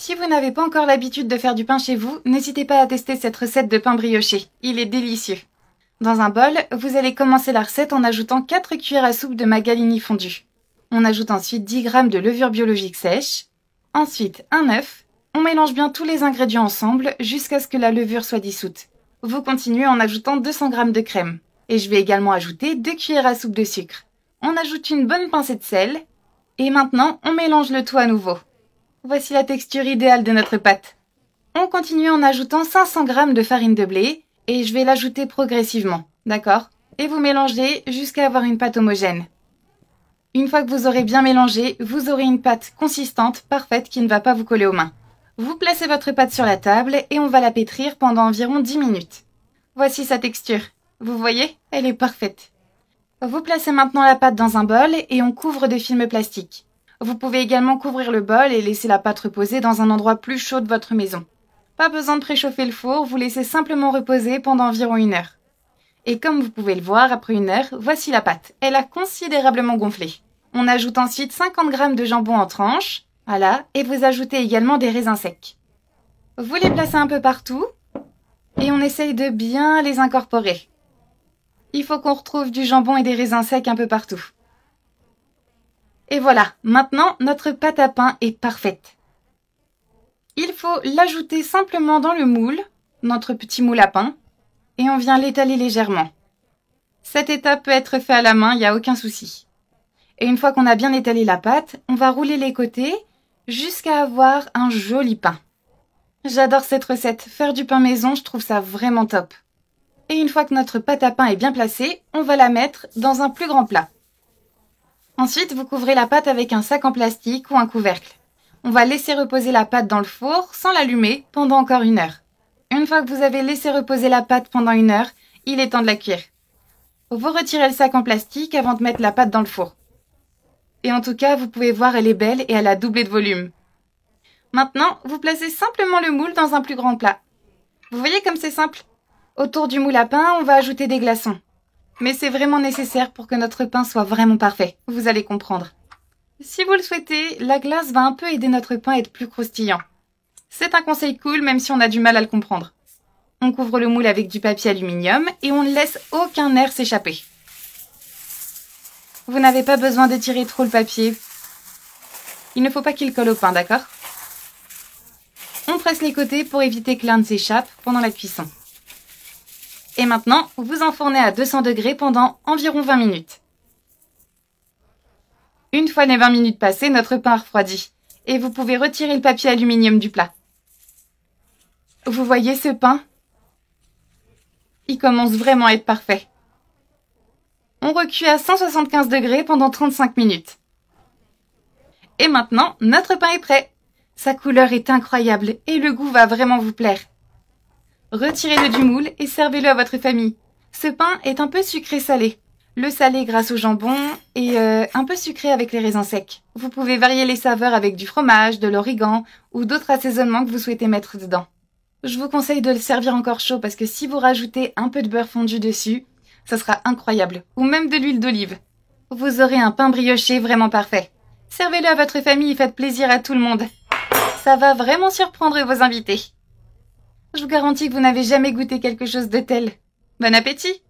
Si vous n'avez pas encore l'habitude de faire du pain chez vous, n'hésitez pas à tester cette recette de pain brioché. Il est délicieux. Dans un bol, vous allez commencer la recette en ajoutant 4 cuillères à soupe de Magalini fondu. On ajoute ensuite 10 g de levure biologique sèche. Ensuite, un œuf. On mélange bien tous les ingrédients ensemble jusqu'à ce que la levure soit dissoute. Vous continuez en ajoutant 200 g de crème. Et je vais également ajouter 2 cuillères à soupe de sucre. On ajoute une bonne pincée de sel. Et maintenant, on mélange le tout à nouveau. Voici la texture idéale de notre pâte. On continue en ajoutant 500 g de farine de blé. Et je vais l'ajouter progressivement, d'accord? Et vous mélangez jusqu'à avoir une pâte homogène. Une fois que vous aurez bien mélangé, vous aurez une pâte consistante, parfaite, qui ne va pas vous coller aux mains. Vous placez votre pâte sur la table et on va la pétrir pendant environ 10 minutes. Voici sa texture. Vous voyez? Elle est parfaite. Vous placez maintenant la pâte dans un bol et on couvre de film plastique. Vous pouvez également couvrir le bol et laisser la pâte reposer dans un endroit plus chaud de votre maison. Pas besoin de préchauffer le four, vous laissez simplement reposer pendant environ 1 heure. Et comme vous pouvez le voir, après 1 heure, voici la pâte. Elle a considérablement gonflé. On ajoute ensuite 50 g de jambon en tranches, voilà, et vous ajoutez également des raisins secs. Vous les placez un peu partout, et on essaye de bien les incorporer. Il faut qu'on retrouve du jambon et des raisins secs un peu partout. Et voilà, maintenant notre pâte à pain est parfaite. Il faut l'ajouter simplement dans le moule, notre petit moule à pain, et on vient l'étaler légèrement. Cette étape peut être faite à la main, il n'y a aucun souci. Et une fois qu'on a bien étalé la pâte, on va rouler les côtés jusqu'à avoir un joli pain. J'adore cette recette, faire du pain maison, je trouve ça vraiment top. Et une fois que notre pâte à pain est bien placée, on va la mettre dans un plus grand plat. Ensuite, vous couvrez la pâte avec un sac en plastique ou un couvercle. On va laisser reposer la pâte dans le four sans l'allumer pendant encore 1 heure. Une fois que vous avez laissé reposer la pâte pendant 1 heure, il est temps de la cuire. Vous retirez le sac en plastique avant de mettre la pâte dans le four. Et en tout cas, vous pouvez voir, elle est belle et elle a doublé de volume. Maintenant, vous placez simplement le moule dans un plus grand plat. Vous voyez comme c'est simple? Autour du moule à pain, on va ajouter des glaçons. Mais c'est vraiment nécessaire pour que notre pain soit vraiment parfait. Vous allez comprendre. Si vous le souhaitez, la glace va un peu aider notre pain à être plus croustillant. C'est un conseil cool même si on a du mal à le comprendre. On couvre le moule avec du papier aluminium et on ne laisse aucun air s'échapper. Vous n'avez pas besoin d'étirer trop le papier. Il ne faut pas qu'il colle au pain, d'accord? On presse les côtés pour éviter que l'un ne s'échappe pendant la cuisson. Et maintenant, vous enfournez à 200 degrés pendant environ 20 minutes. Une fois les 20 minutes passées, notre pain a refroidi. Et vous pouvez retirer le papier aluminium du plat. Vous voyez ce pain? Il commence vraiment à être parfait. On recuit à 175 degrés pendant 35 minutes. Et maintenant, notre pain est prêt. Sa couleur est incroyable et le goût va vraiment vous plaire. Retirez-le du moule et servez-le à votre famille. Ce pain est un peu sucré-salé. Le salé grâce au jambon et un peu sucré avec les raisins secs. Vous pouvez varier les saveurs avec du fromage, de l'origan ou d'autres assaisonnements que vous souhaitez mettre dedans. Je vous conseille de le servir encore chaud parce que si vous rajoutez un peu de beurre fondu dessus, ça sera incroyable. Ou même de l'huile d'olive. Vous aurez un pain brioché vraiment parfait. Servez-le à votre famille et faites plaisir à tout le monde. Ça va vraiment surprendre vos invités. Je vous garantis que vous n'avez jamais goûté quelque chose de tel. Bon appétit!